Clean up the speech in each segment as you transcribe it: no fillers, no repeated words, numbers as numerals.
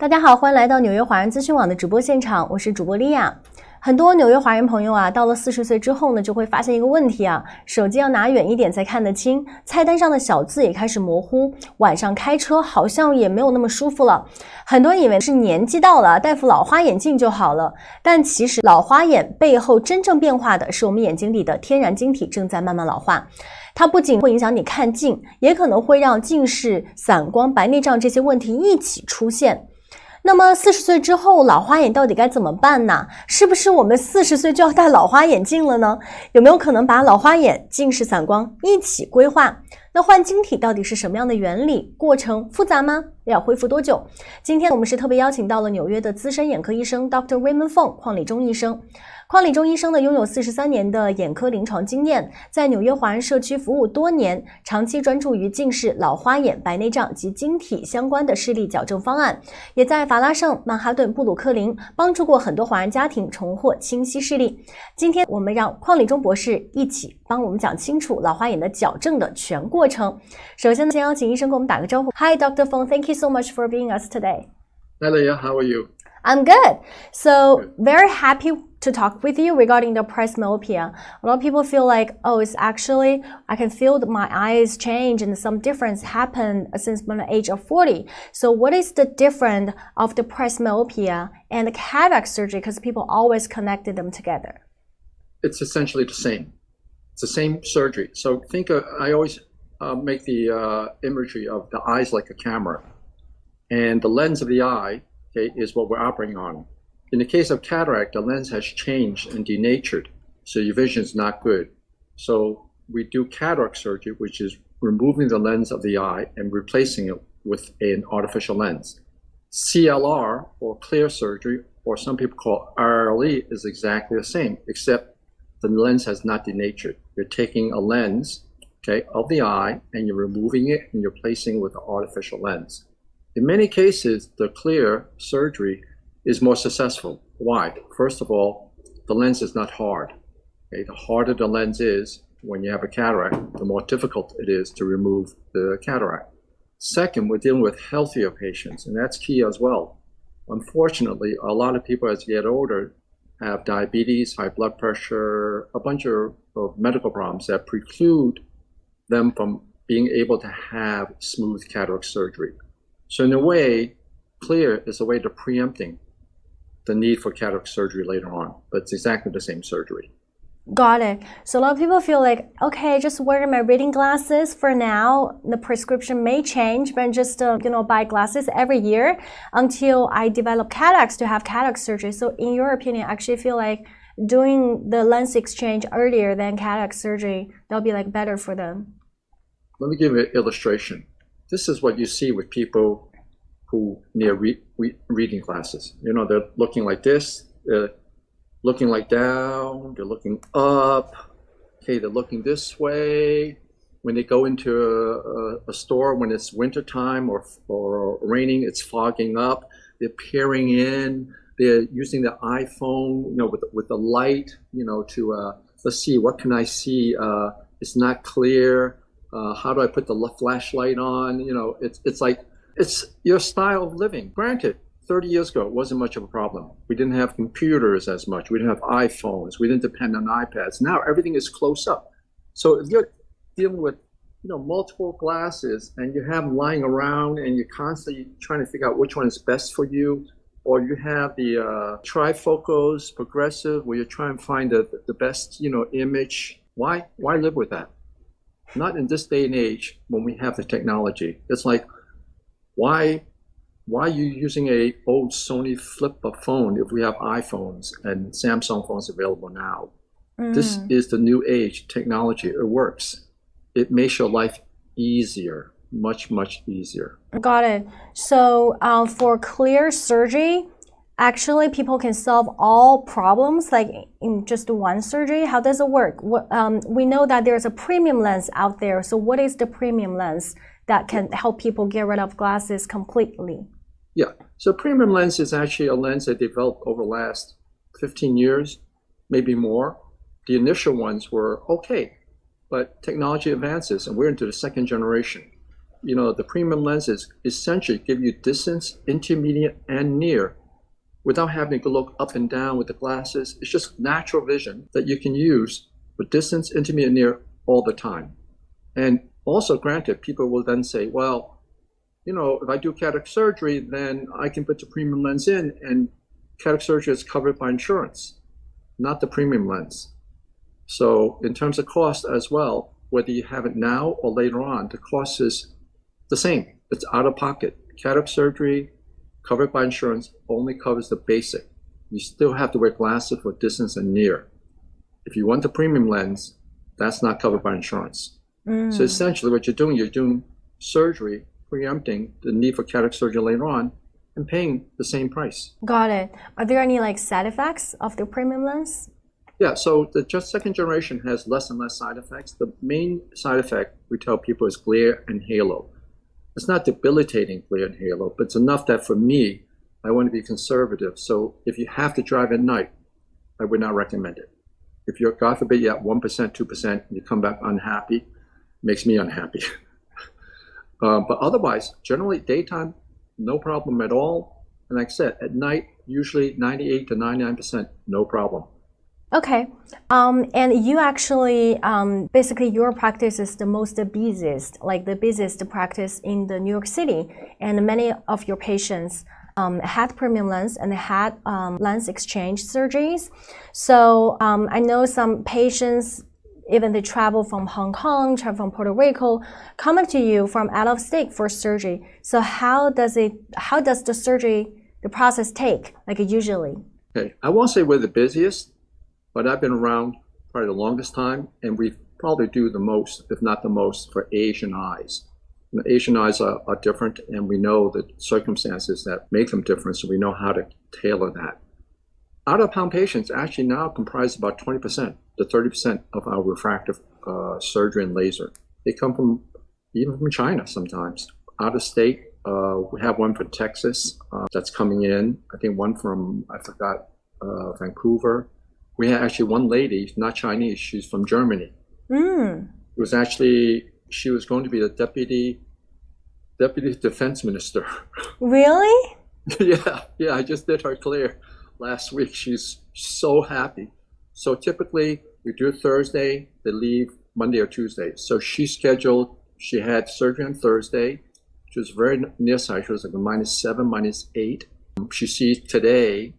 大家好，欢迎来到纽约华人资讯网的直播现场，我是主播莉亚。很多纽约华人朋友啊，到了40岁之后呢，就会发现一个问题啊，手机要拿远一点才看得清，菜单上的小字也开始模糊，晚上开车好像也没有那么舒服了。很多人以为是年纪到了，戴副老花眼镜就好了，但其实老花眼背后真正变化的是我们眼睛里的天然晶体正在慢慢老化。它不仅会影响你看近，也可能会让近视、散光、白内障这些问题一起出现。那么40岁之后老花眼到底该怎么办呢？是不是我们40岁就要戴老花眼镜了呢？有没有可能把老花眼、近视、散光一起规划？那换晶体到底是什么样的原理？过程复杂吗？要恢复多久？今天我们是特别邀请到了纽约的资深眼科医生 Dr. Raymond Fong 邝理中医生。邝理中医生呢，拥有43年的眼科临床经验，在纽约华人社区服务多年，长期专注于近视、老花眼、白内障及晶体相关的视力矫正方案，也在法拉盛、曼哈顿、布鲁克林帮助过很多华人家庭重获清晰视力。今天我们让邝理中博士一起帮我们讲清楚老花眼的矫正的全过程。首先先邀请医生跟我们打个招呼。Hi, Dr. Fong, thank you so much for being us today. Hi, Leah. How are you? I'm good. So very happy to talk with you regarding the presbyopia. A lot of people feel like, oh, it's actually, I can feel that my eyes change and some difference happened since the age of 40. So what is the difference of the presbyopia and the cataract surgery? Because people always connected them together. It's essentially the same. It's the same surgery. So think I always make the imagery of the eyes like a camera. And the lens of the eye, okay, is what we're operating on. In the case of cataract, the lens has changed and denatured, so your vision is not good. So we do cataract surgery, which is removing the lens of the eye and replacing it with an artificial lens. CLR, or clear surgery, or some people call RLE, is exactly the same, except the lens has not denatured. You're taking a lens, okay, of the eye, and you're removing it and you're placing it with an artificial lens. In many cases, the clear surgery is more successful. Why? First of all, the lens is not hard. Okay? The harder the lens is when you have a cataract, the more difficult it is to remove the cataract. Second, we're dealing with healthier patients, and that's key as well. Unfortunately, a lot of people as they get older have diabetes, high blood pressure, a bunch of medical problems that preclude them from being able to have smooth cataract surgery. So in a way, clear is a way to preempting the need for cataract surgery later on, but it's exactly the same surgery. Got it. So a lot of people feel like, okay, just wear my reading glasses for now. The prescription may change, but just buy glasses every year until I develop cataracts to have cataract surgery. So in your opinion, I actually feel like doing the lens exchange earlier than cataract surgery, that'll be like better for them. Let me give you an illustration. This is what you see with people who need reading glasses. You know, they're looking like this, they're looking like down, they're looking up, okay, they're looking this way. When they go into a store when it's wintertime or raining, it's fogging up, they're peering in, they're using the iPhone, you know, with the light, you know, to, let's see, what can I see? It's not clear. How do I put the flashlight on? You know, it's like, it's your style of living. Granted, 30 years ago, it wasn't much of a problem. We didn't have computers as much. We didn't have iPhones. We didn't depend on iPads. Now everything is close up. So if you're dealing with, you know, multiple glasses and you have them lying around and you're constantly trying to figure out which one is best for you, or you have the trifocals, progressive, where you're trying to find the best, you know, image, why live with that? Not in this day and age when we have the technology. It's like, why are you using a old Sony flip phone if we have iPhones and Samsung phones available now? This is the new age technology. It works. It makes your life easier, much, much easier. Got it. So for clear surgery, actually people can solve all problems like in just one surgery. How does it work? We know that there's a premium lens out there. So what is the premium lens that can help people get rid of glasses completely? Yeah, so premium lens is actually a lens that developed over the last 15 years, maybe more. The initial ones were okay, but technology advances and we're into the second generation. the premium lenses essentially give you distance, intermediate, and near without having to look up and down with the glasses. It's just natural vision that you can use for distance, intermediate, and near all the time. And also, granted, people will then say, well, if I do cataract surgery, then I can put the premium lens in, and cataract surgery is covered by insurance, not the premium lens. So in terms of cost as well, whether you have it now or later on, the cost is the same. It's out of pocket. Cataract surgery covered by insurance only covers the basic. You still have to wear glasses for distance and near. If you want the premium lens, that's not covered by insurance. So essentially what you're doing surgery, preempting the need for cataract surgery later on, and paying the same price. Got it. Are there any side effects of the premium lens? Yeah, so the second generation has less and less side effects. The main side effect we tell people is glare and halo. It's not debilitating glare and halo, but it's enough that for me, I want to be conservative. So if you have to drive at night, I would not recommend it. If you're, God forbid, you have 1%, 2%, and you come back unhappy, makes me unhappy. But otherwise, generally daytime, no problem at all. And like I said, at night, usually 98 to 99%, no problem. Okay. And you actually, basically your practice is the most busiest, the busiest practice in the New York City. And many of your patients had premium lens and had lens exchange surgeries. So I know some patients, even they travel from Hong Kong, travel from Puerto Rico, coming to you from out of state for surgery. So how does the surgery, the process take, usually? Okay, I won't say we're the busiest, but I've been around probably the longest time, and we probably do the most, if not the most, for Asian eyes. Asian eyes are different, and we know the circumstances that make them different, so we know how to tailor that. Out-of-pound patients actually now comprise about 20% to 30% of our refractive surgery and laser. They come even from China sometimes. Out of state, we have one from Texas that's coming in. I think one from, Vancouver. We had actually one lady, not Chinese, she's from Germany. It was actually, she was going to be the deputy defense minister. Really? Yeah, I just did her clear last week. She's so happy. So typically we do Thursday, they leave Monday or Tuesday. So she had surgery on Thursday. She was very nearsighted. She was -7, -8. She sees today.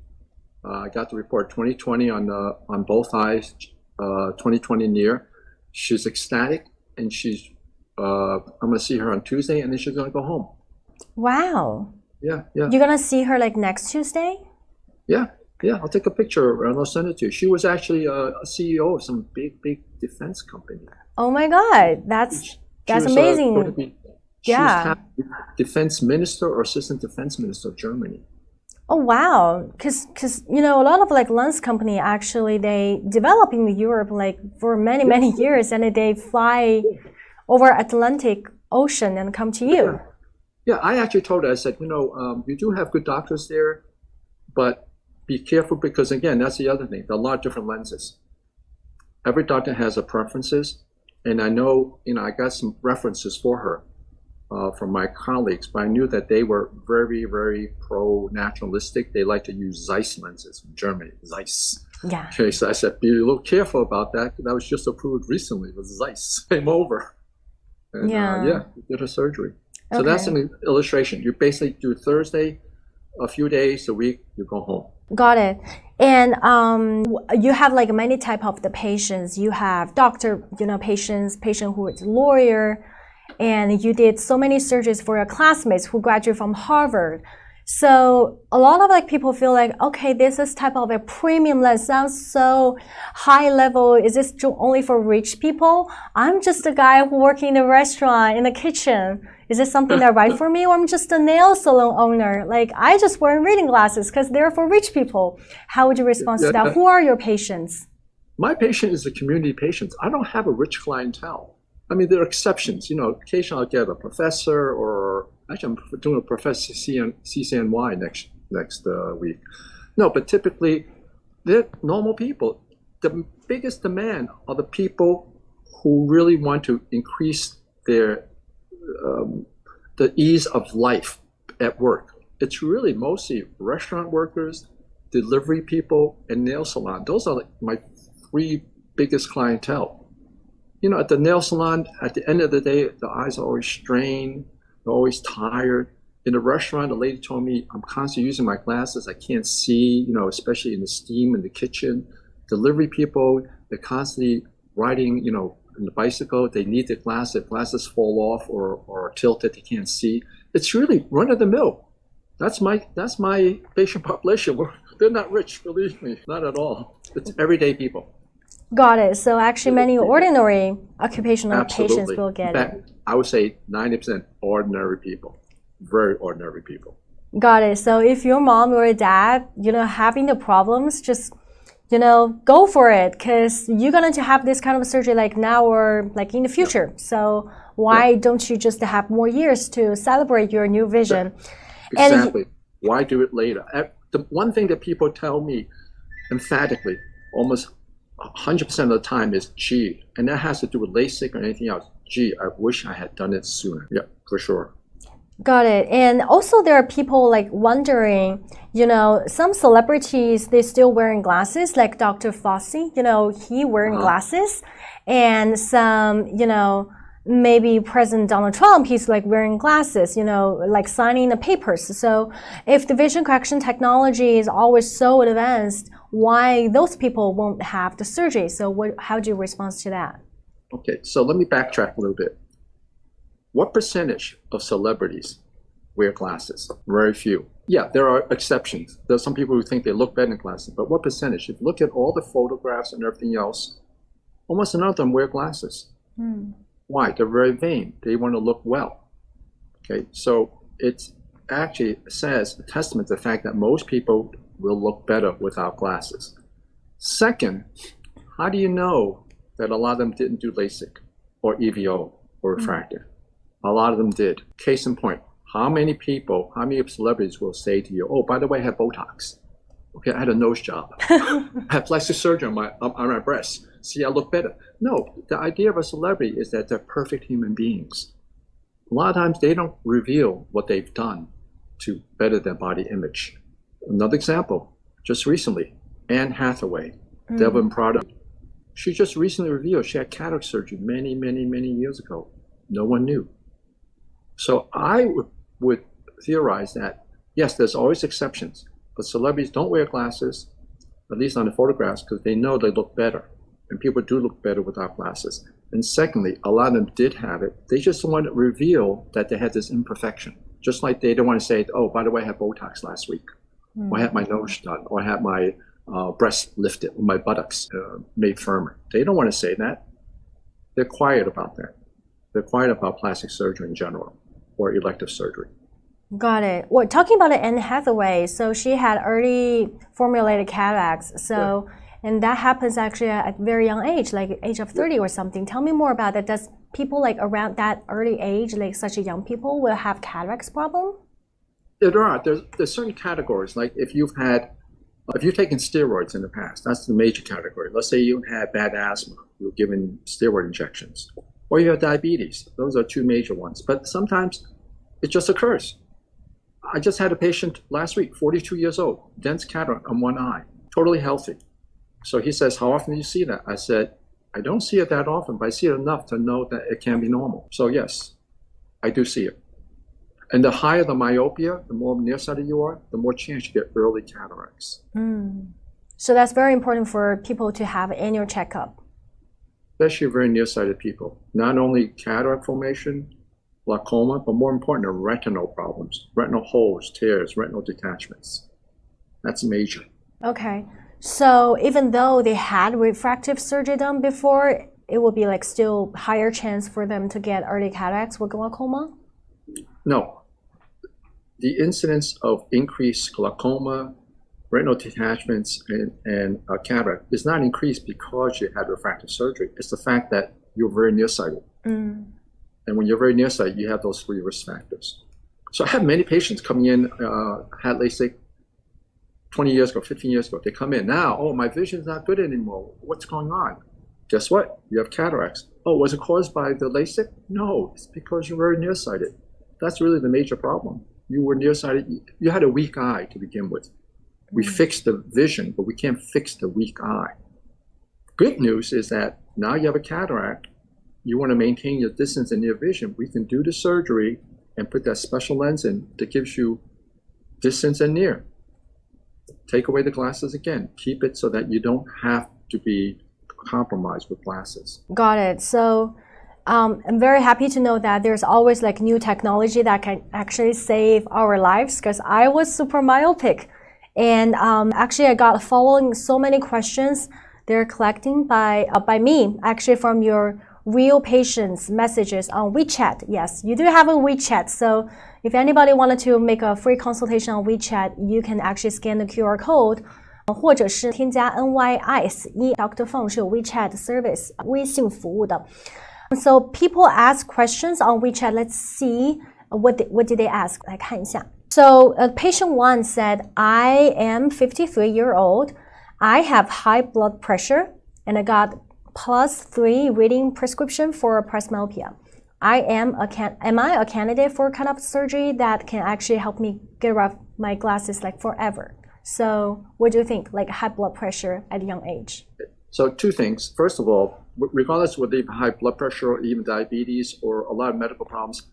I got the report 20/20 on both eyes, 20/20 near. She's ecstatic, and I'm going to see her on Tuesday, and then she's going to go home. Wow. Yeah. You're going to see her next Tuesday? Yeah. I'll take a picture and I'll send it to you. She was actually a CEO of some big defense company. Oh my God, that's amazing. She was defense minister or assistant defense minister of Germany. Oh wow, because a lot of lens company actually they develop in Europe for many years, and they fly over Atlantic Ocean and come to you. Yeah, I actually told her, I said, you do have good doctors there, but be careful because again, that's the other thing. There are a lot of different lenses. Every doctor has their preferences, and I know, I got some references for her. From my colleagues, but I knew that they were very, very pro-naturalistic. They like to use Zeiss lenses from Germany, Zeiss. Yeah. Okay, so I said, be a little careful about that. That was just approved recently with Zeiss. Came over. And, did a surgery. So that's an illustration. You basically do Thursday, a few days a week, you go home. Got it. And you have many type of the patients. You have doctor, patient who is lawyer, and you did so many surgeries for your classmates who graduated from Harvard. So a lot of people feel okay, this is type of a premium lens sounds so high level. Is this only for rich people? I'm just a guy who working in a restaurant, in the kitchen. Is this something that's right for me? Or I'm just a nail salon owner. I just wear reading glasses because they're for rich people. How would you respond to that? Who are your patients? My patient is the community patients. I don't have a rich clientele. I mean, there are exceptions. Occasionally I'll get a professor, or actually I'm doing a professor CCNY next week. No, but typically they're normal people. The biggest demand are the people who really want to increase their the ease of life at work. It's really mostly restaurant workers, delivery people, and nail salon. Those are like my three biggest clientele. You know, at the nail salon, at the end of the day, the eyes are always strained, they're always tired. In the restaurant, the lady told me, I'm constantly using my glasses. I can't see, you know, especially in the steam in the kitchen. Delivery people, they're constantly riding, you know, in the bicycle. They need the glasses. If glasses fall off or are tilted, they can't see. It's really run of the mill. That's my patient population. They're not rich, believe me, not at all. It's everyday people. Got it. So actually many ordinary occupational Absolutely. patients will get in fact, it. I would say 90% ordinary people. Very ordinary people. Got it. So if your mom or dad, you know, having the problems, just, you know, go for it, because you're going to have this kind of surgery like now or like in the future. Yeah. So why don't you just have more years to celebrate your new vision? Exactly. And why do it later? The one thing that people tell me emphatically, almost 100% of the time is, gee, and that has to do with LASIK or anything else. Gee, I wish I had done it sooner. Yeah, for sure. Got it. And also there are people like wondering, you know, some celebrities, they're still wearing glasses, like Dr. Fossey, you know, he wearing glasses. And some, you know, maybe President Donald Trump, he's like wearing glasses, you know, like signing the papers. So if the vision correction technology is always so advanced, why those people won't have the surgery? So how do you respond to that? Okay, so let me backtrack a little bit. What percentage of celebrities wear glasses? Very few. Yeah, there are exceptions. There's some people who think they look better in glasses, but what percentage? If you look at all the photographs and everything else, almost none of them wear glasses. Why? They're very vain. They want to look well. Okay, so it actually says a testament to the fact that most people will look better without glasses. Second, how do you know that a lot of them didn't do LASIK or EVO or refractive? A lot of them did. Case in point, how many celebrities will say to you, oh, by the way, I have Botox. Okay, I had a nose job. I had plastic surgery on my breast. See, I look better. No, the idea of a celebrity is that they're perfect human beings. A lot of times they don't reveal what they've done to better their body image. Another example, just recently, Anne Hathaway, Devon Prada. She just recently revealed she had cataract surgery many, many, many years ago. No one knew. So I would theorize that, yes, there's always exceptions, but celebrities don't wear glasses, at least on the photographs, because they know they look better. And people do look better without glasses. And secondly, a lot of them did have it. They just want to reveal that they had this imperfection. Just like they don't want to say, oh, by the way, I had Botox last week. Or I had my nose done. Or I had my breast lifted, or my buttocks made firmer. They don't want to say that. They're quiet about that. They're quiet about plastic surgery in general, or elective surgery. Got it. Well, talking about Anne Hathaway, so she had early formulated cataracts. So, and that happens actually at a very young age, like age of 30 or something. Tell me more about that. Does people like around that early age, like such a young people, will have cataracts problem? Yeah, there are. There's certain categories. Like if you've taken steroids in the past, that's the major category. Let's say you had bad asthma, you were given steroid injections. Or you have diabetes. Those are two major ones. But sometimes it just occurs. I just had a patient last week, 42 years old, dense cataract on one eye, totally healthy. So he says, how often do you see that? I said, I don't see it that often, but I see it enough to know that it can be normal. So yes, I do see it. And the higher the myopia, the more nearsighted you are, the more chance you get early cataracts. So that's very important for people to have an annual checkup. Especially very nearsighted people. Not only cataract formation, glaucoma, but more important, retinal problems, retinal holes, tears, retinal detachments. That's major. Okay. So even though they had refractive surgery done before, it would be like still higher chance for them to get early cataracts with glaucoma? No. The incidence of increased glaucoma, retinal detachments, and cataract is not increased because you had refractive surgery. It's the fact that you're very nearsighted. And when you're very nearsighted, you have those three risk factors. So I have many patients coming in, had LASIK 20 years ago, 15 years ago. They come in now, oh, my vision's not good anymore. What's going on? Guess what? You have cataracts. Oh, was it caused by the LASIK? No, it's because you're very nearsighted. That's really the major problem. You were nearsighted. You had a weak eye to begin with. We fixed the vision, but we can't fix the weak eye. Good news is that now you have a cataract. You want to maintain your distance and near vision. We can do the surgery and put that special lens in that gives you distance and near. Take away the glasses again. Keep it so that you don't have to be compromised with glasses. Got it. So I'm very happy to know that there's always like new technology that can actually save our lives, because I was super myopic. And actually I got following so many questions they're collecting by me, actually from your real patients' messages on WeChat. Yes, you do have a WeChat. So if anybody wanted to make a free consultation on WeChat, you can actually scan the QR code. 或者是添加 NYIS Dr. Fong 是有 WeChat service 微信服务的。So people ask questions on WeChat. Let's see what did they ask. 来看一下。So patient 1 said, I am 53-year-old. I have high blood pressure and I got +3 reading prescription for presbyopia. Am I a candidate for kind of surgery that can actually help me get rid of my glasses like forever? So what do you think, like high blood pressure at a young age? So two things. First of all, regardless of whether you have high blood pressure or even diabetes or a lot of medical problems,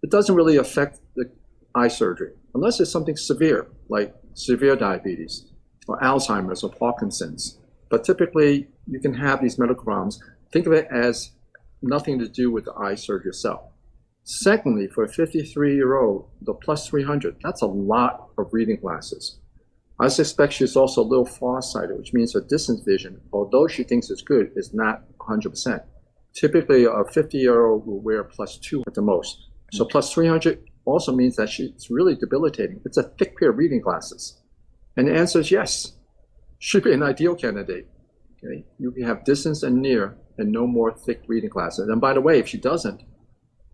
it doesn't really affect the eye surgery unless it's something severe, like severe diabetes or Alzheimer's or Parkinson's. But typically, you can have these medical problems. Think of it as nothing to do with the eye surgery itself. Secondly, for a 53-year-old, the +300, that's a lot of reading glasses. I suspect she's also a little farsighted, which means her distance vision, although she thinks it's good, is not 100%. Typically, a 50-year-old will wear +2 at the most. So +300 also means that it's really debilitating. It's a thick pair of reading glasses. And the answer is yes. Should be an ideal candidate. Okay? You can have distance and near and no more thick reading glasses. And by the way, if she doesn't,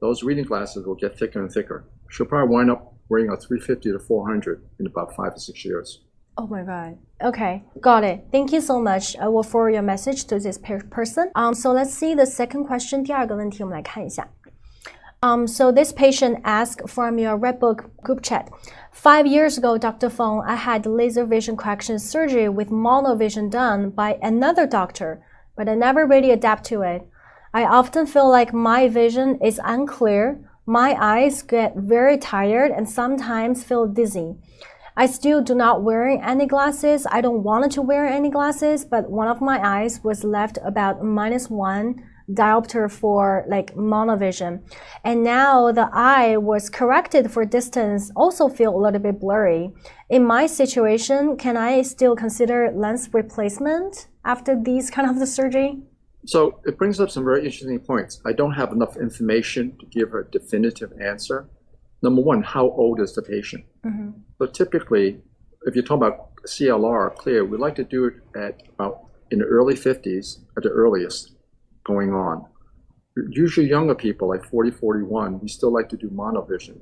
those reading glasses will get thicker and thicker. She'll probably wind up wearing a 350 to 400 in about 5 to 6 years. Oh my God. Okay, got it. Thank you so much. I will forward your message to this person. So let's see the second question. 第二个问题我们来看一下。So this patient asked from your Redbook group chat. 5 years ago, Dr. Fong, I had laser vision correction surgery with monovision done by another doctor, but I never really adapt to it. I often feel like my vision is unclear. My eyes get very tired and sometimes feel dizzy. I still do not wear any glasses. I don't want to wear any glasses, but one of my eyes was left about -1 diopter for like monovision. And now the eye was corrected for distance, also feel a little bit blurry. In my situation, can I still consider lens replacement after these kind of the surgery? So it brings up some very interesting points. I don't have enough information to give her a definitive answer. Number one, how old is the patient? Mm-hmm. So typically, if you're talking about CLR, clear, we like to do it at about in the early 50s at the earliest going on. Usually younger people, like 40, 41, we still like to do monovision.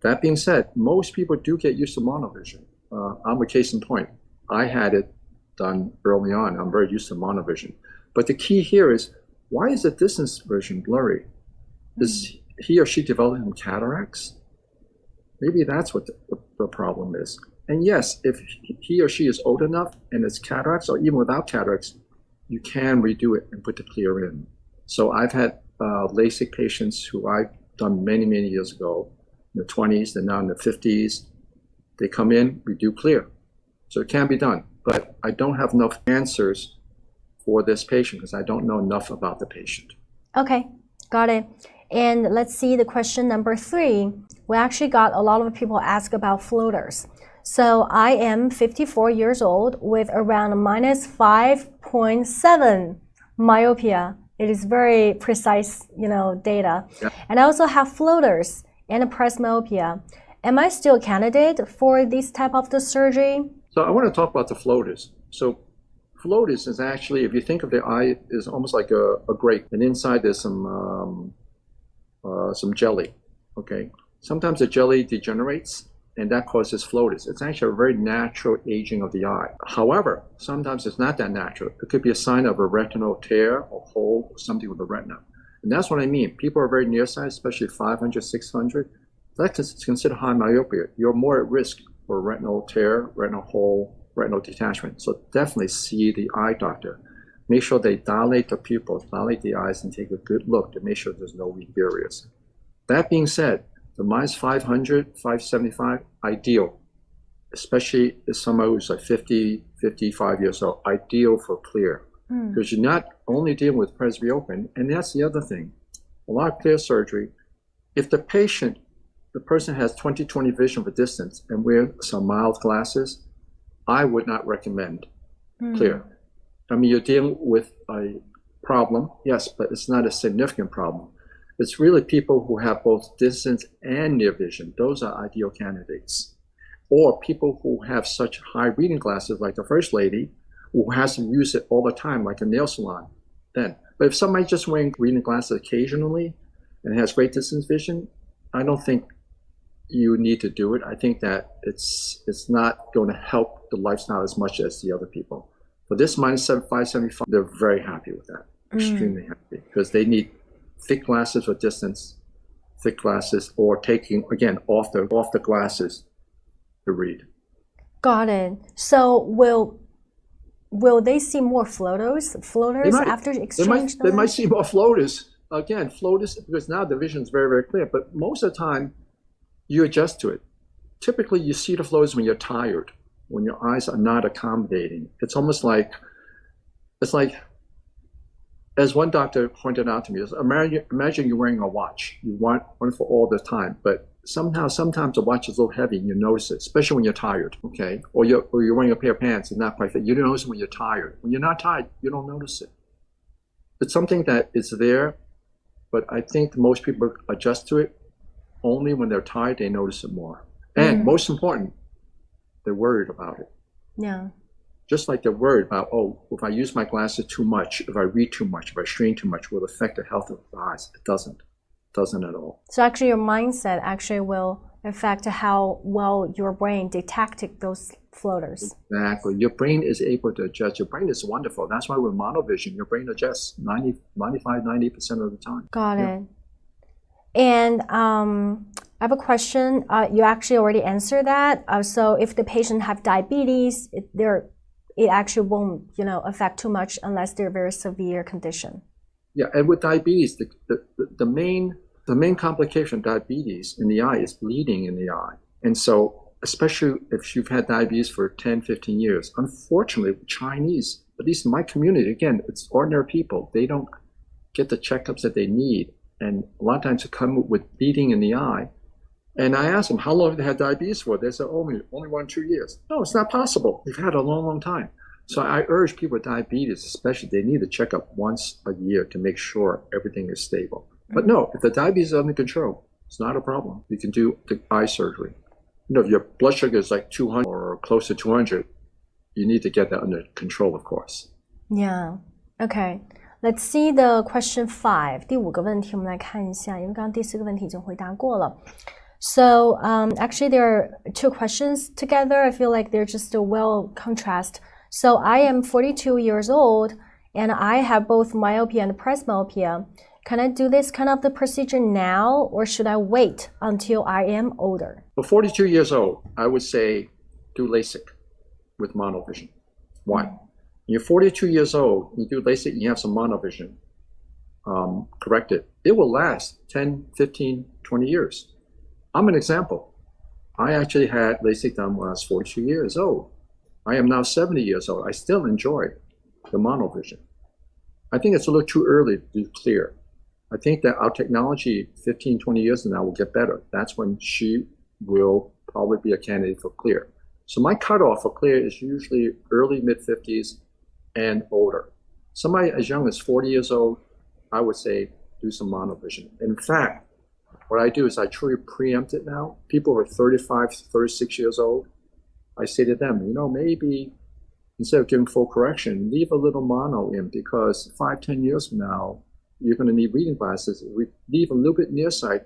That being said, most people do get used to monovision. I'm a case in point. I had it done early on. I'm very used to monovision. But the key here is, why is the distance vision blurry? Is he or she developing cataracts? Maybe that's what the problem is. And yes, if he or she is old enough and it's cataracts, or even without cataracts, you can redo it and put the clear in. So I've had LASIK patients who I've done many, many years ago, in the 20s, they're now in the 50s. They come in, we do clear. So it can be done. But I don't have enough answers for this patient because I don't know enough about the patient. Okay, got it. And let's see the question number 3. We actually got a lot of people ask about floaters. So I am 54 years old with around -5.7 myopia. It is very precise, data. Yeah. And I also have floaters and a presbyopia. Am I still a candidate for this type of the surgery? So I want to talk about the floaters. So floaters is actually, if you think of the eye, is almost like a grape, and inside there's some jelly. Okay. Sometimes the jelly degenerates, and that causes floaters. It's actually a very natural aging of the eye. However, sometimes it's not that natural. It could be a sign of a retinal tear or hole or something with the retina. And that's what I mean. People are very nearsighted, especially 500, 600. That's considered high myopia. You're more at risk for retinal tear, retinal hole, retinal detachment. So definitely see the eye doctor. Make sure they dilate the pupils, dilate the eyes, and take a good look to make sure there's no weak areas. That being said, the minus 500, 575, ideal, especially if someone who's like 50, 55 years old, ideal for clear. Because you're not only dealing with presbyopia, and that's the other thing. A lot of clear surgery, if the person has 20/20 vision for distance and wears some mild glasses, I would not recommend clear. I mean, you're dealing with a problem, yes, but it's not a significant problem. It's really people who have both distance and near vision. Those are ideal candidates. Or people who have such high reading glasses, like the first lady, who has to use it all the time, like a nail salon, then. But if somebody's just wearing reading glasses occasionally and has great distance vision, I don't think you need to do it. I think that it's not going to help the lifestyle as much as the other people. For this minus 575, they're very happy with that, extremely happy, because they need thick glasses for distance, thick glasses, or taking, again, off the glasses to read. Got it. So will they see more floaters after exchange? They might see more floaters. Again, floaters, because now the vision is very, very clear. But most of the time, you adjust to it. Typically, you see the floaters when you're tired, when your eyes are not accommodating. It's almost like, as one doctor pointed out to me, imagine you're wearing a watch. You want one for all the time, but sometimes the watch is a little heavy and you notice it, especially when you're tired, okay? Or you're wearing a pair of pants and not quite fit. You don't notice it when you're tired. When you're not tired, you don't notice it. It's something that is there, but I think most people adjust to it only when they're tired, they notice it more. And most important, they're worried about it. Yeah. Just like they're worried about, if I use my glasses too much, if I read too much, if I strain too much, will it affect the health of the eyes? It doesn't at all. So actually your mindset actually will affect how well your brain detected those floaters. Exactly. Your brain is able to adjust. Your brain is wonderful. That's why with monovision, your brain adjusts 90% of the time. Got it. And I have a question. You actually already answered that. So if the patient have diabetes, it actually won't, affect too much unless they're very severe condition. Yeah, and with diabetes, the main complication of diabetes in the eye is bleeding in the eye. And so, especially if you've had diabetes for 10, 15 years, unfortunately, Chinese, at least in my community, again, it's ordinary people. They don't get the checkups that they need. And a lot of times they come with bleeding in the eye. And I asked them, how long have they had diabetes for? They said, only 1 or 2 years. No, it's not possible. They've had a long, long time. So I urge people with diabetes, especially, they need to check up once a year to make sure everything is stable. But no, if the diabetes is under control, it's not a problem. You can do the eye surgery. If your blood sugar is like 200 or close to 200, you need to get that under control, of course. Yeah. Okay. Let's see the question 5. 第5个问题我们来看一下，因为刚刚第4个问题已经回答过了。So actually there are 2 questions together. I feel like they're just a well contrast. So I am 42 years old and I have both myopia and presbyopia. Can I do this kind of the procedure now or should I wait until I am older? For 42 years old, I would say do LASIK with monovision. Why? You're 42 years old, you do LASIK, you have some monovision corrected. It will last 10, 15, 20 years. I'm an example. I actually had LASIK done when I was 42 years old. I am now 70 years old. I still enjoy the monovision. I think it's a little too early to do clear. I think that our technology 15, 20 years from now will get better. That's when she will probably be a candidate for clear. So my cutoff for clear is usually early mid-50s and older. Somebody as young as 40 years old, I would say do some monovision. In fact, what I do is I truly preempt it now. People who are 35, 36 years old, I say to them, maybe instead of giving full correction, leave a little mono in because 5, 10 years from now, you're going to need reading glasses. If we leave a little bit near sight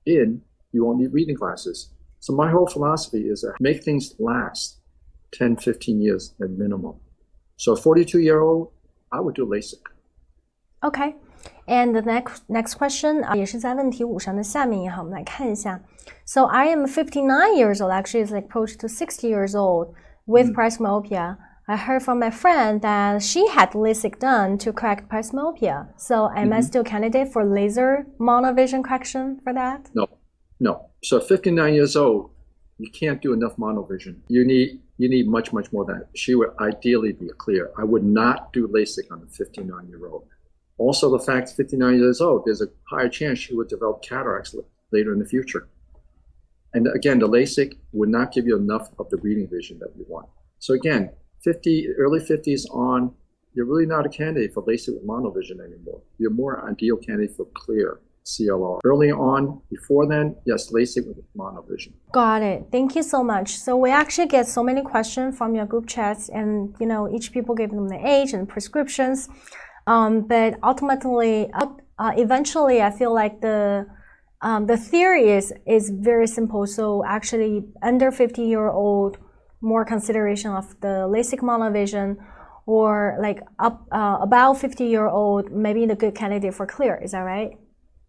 in, you won't need reading glasses. So my whole philosophy is to make things last 10, 15 years at minimum. So a 42-year-old, I would do LASIK. Okay. And the next question 也是在问题5上的下面也好，我们来看一下。So I am 59 years old, actually it's like close to 60 years old with presbyopia. I heard from my friend that she had LASIK done to correct presbyopia. So am I still candidate for laser monovision correction for that? No. So 59 years old, you can't do enough monovision. You need much more than that. She would ideally be clear. I would not do LASIK on a 59-year-old. Also, the fact 59 years old, there's a higher chance she would develop cataracts later in the future. And again, the LASIK would not give you enough of the reading vision that you want. So again, early 50s on, you're really not a candidate for LASIK with monovision anymore. You're more ideal candidate for clear CLR. Early on, before then, yes, LASIK with monovision. Got it. Thank you so much. So we actually get so many questions from your group chats, and each people gave them the age and prescriptions. But ultimately, eventually, I feel like the theory is very simple. So actually, under 50-year-old, more consideration of the LASIK monovision, or like about 50-year-old, maybe the good candidate for clear. Is that right?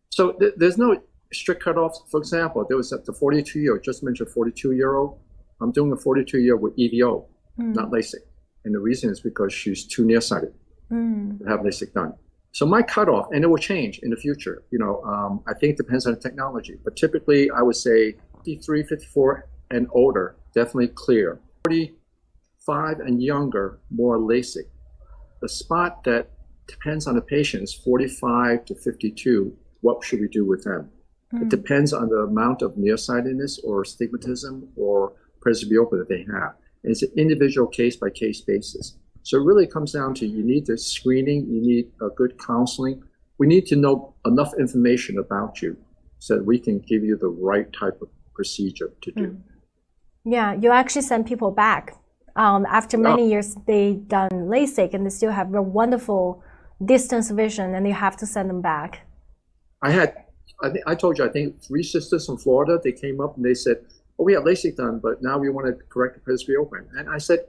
So there's no strict cutoffs. For example, there was the 42-year-old, just mentioned 42-year-old. I'm doing a 42-year with EVO, not LASIK. And the reason is because she's too nearsighted to have LASIK done. So my cutoff, and it will change in the future, I think it depends on the technology. But typically, I would say 53, 54 and older, definitely clear. 45 and younger, more LASIK. The spot that depends on the patient is 45 to 52. What should we do with them? It depends on the amount of nearsightedness or astigmatism or presbyopia that they have. And it's an individual case-by-case basis. So it really comes down to you need the screening, you need a good counseling. We need to know enough information about you so that we can give you the right type of procedure to do. Yeah, you actually send people back. After many years, they've done LASIK and they still have a wonderful distance vision, and you have to send them back. I told you, I think 3 sisters from Florida, they came up and they said, oh, we have LASIK done, but now we want to correct the presbyopia. And I said,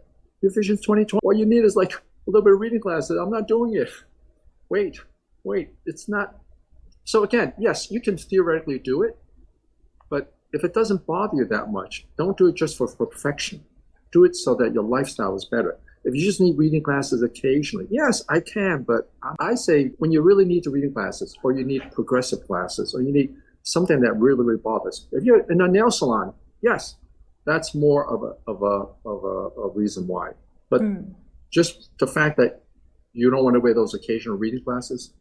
your vision's 20/20. All you need is like a little bit of reading glasses. I'm not doing it. Wait, it's not. So again, yes, you can theoretically do it, but if it doesn't bother you that much, don't do it just for perfection. Do it so that your lifestyle is better. If you just need reading glasses occasionally, yes, I can, but I say when you really need the reading glasses, or you need progressive glasses, or you need something that really bothers. If you're in a nail salon, yes, that's more of a reason why. But just the fact that you don't want to wear those occasional reading glasses,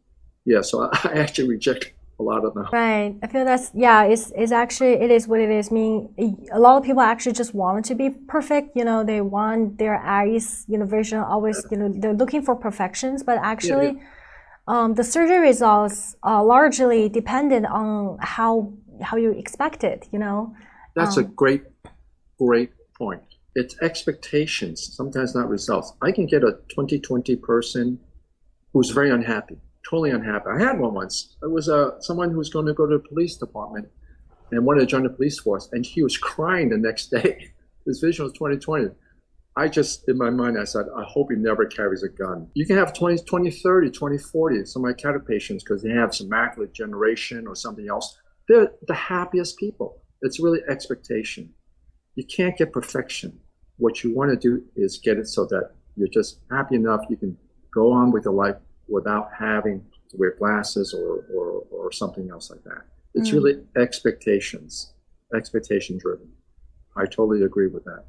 yeah, so I actually reject a lot of them. Right. I feel it's actually, it is what it is. I mean, a lot of people actually just want it to be perfect. They want their eyes, vision always, they're looking for perfections, but actually the surgery results are largely dependent on how you expect it, That's a great point. It's expectations, sometimes not results. I can get a 20/20 person who's very unhappy. Totally unhappy. I had one once. It was someone who was going to go to the police department and wanted to join the police force, and he was crying the next day. His vision was 20/20. I just, in my mind, I said, I hope he never carries a gun. You can have 20/30, 20/40, some of my cataract patients, because they have some macular degeneration or something else. They're the happiest people. It's really expectation. You can't get perfection. What you want to do is get it so that you're just happy enough you can go on with your life without having to wear glasses or something else like that. It's really expectation driven. I totally agree with that.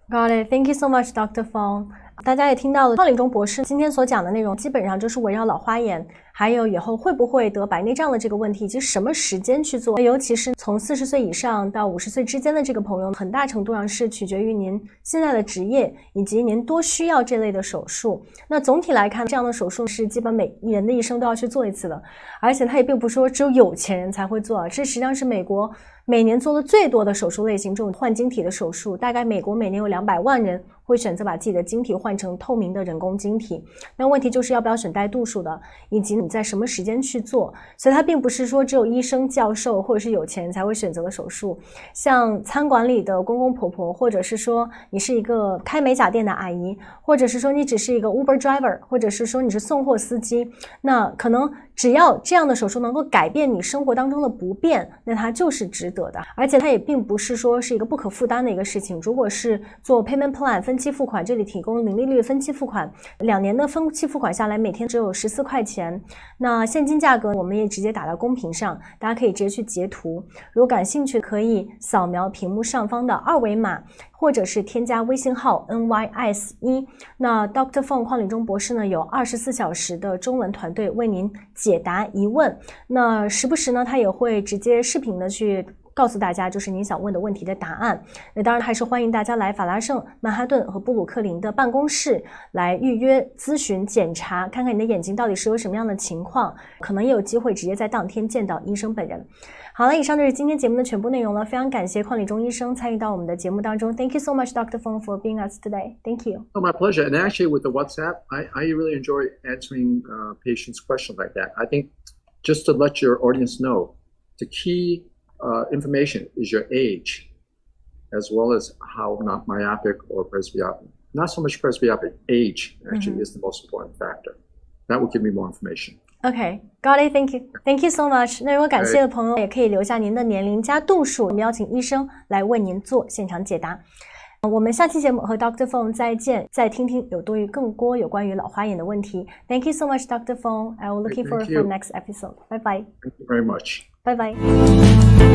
Got it. Thank you so much, Dr. Fong. 大家也听到了邝理中博士今天所讲的内容，基本上就是围绕老花眼，还有以后会不会得白内障的这个问题，以及什么时间去做，尤其是从40岁以上到50岁之间的这个朋友，很大程度上是取决于您现在的职业，以及您多需要这类的手术。那总体来看，这样的手术是基本每人的一生都要去做一次的，而且它也并不是说只有有钱人才会做，这实际上是美国每年做的最多的手术类型，这种换晶体的手术，大概美国每年有200万人会选择把自己的晶体换成透明的人工晶体。那问题就是要不要选带度数的，以及你在什么时间去做。所以它并不是说只有医生、教授或者是有钱人才会选择的手术。像餐馆里的公公婆婆，或者是说你是一个开美甲店的阿姨，或者是说你只是一个 Uber driver， 或者是说你是送货司机，那可能只要这样的手术能够改变你生活当中的不便，那它就是值得的。而且它也并不是说是一个不可负担的一个事情。如果是做 payment plan 分期付款，这里提供零利率分期付款，2年的分期付款下来每天只有14块钱。那现金价格我们也直接打到公屏上，大家可以直接去截图。如果感兴趣可以扫描屏幕上方的2维码，或者是添加微信号 NYS1。那 Dr. Fong 邝理中博士呢有24小时的中文团队为您解答疑问。那时不时呢他也会直接视频的去告诉大家就是您想问的问题的答案。那当然还是欢迎大家来法拉盛、曼哈顿和布鲁克林的办公室来预约咨询检查，看看你的眼睛到底是有什么样的情况，可能也有机会直接在当天见到医生本人。好了，以上就是今天节目的全部内容了。非常感谢邝理中医生参与到我们的节目当中。Thank you so much, Dr. Fong, for being us today. Thank you. Oh, my pleasure. And actually, with the WhatsApp, I really enjoy answering patients' questions like that. I think just to let your audience know, the key information is your age, as well as how not myopic or presbyopic. Not so much presbyopic, age actually is the most important factor. That will give me more information.Okay, got it. Thank you. Thank you so much. 那如果感兴趣的朋友也可以留下您的年龄加度数，我们邀请医生来为您做现场解答。我们下期节目和 Dr. Fong 再见，再听听有多更多有关于老花眼的问题。Thank you so much, Dr. Fong. I will looking forward for the next episode. Bye bye. Thank you very much. Bye bye.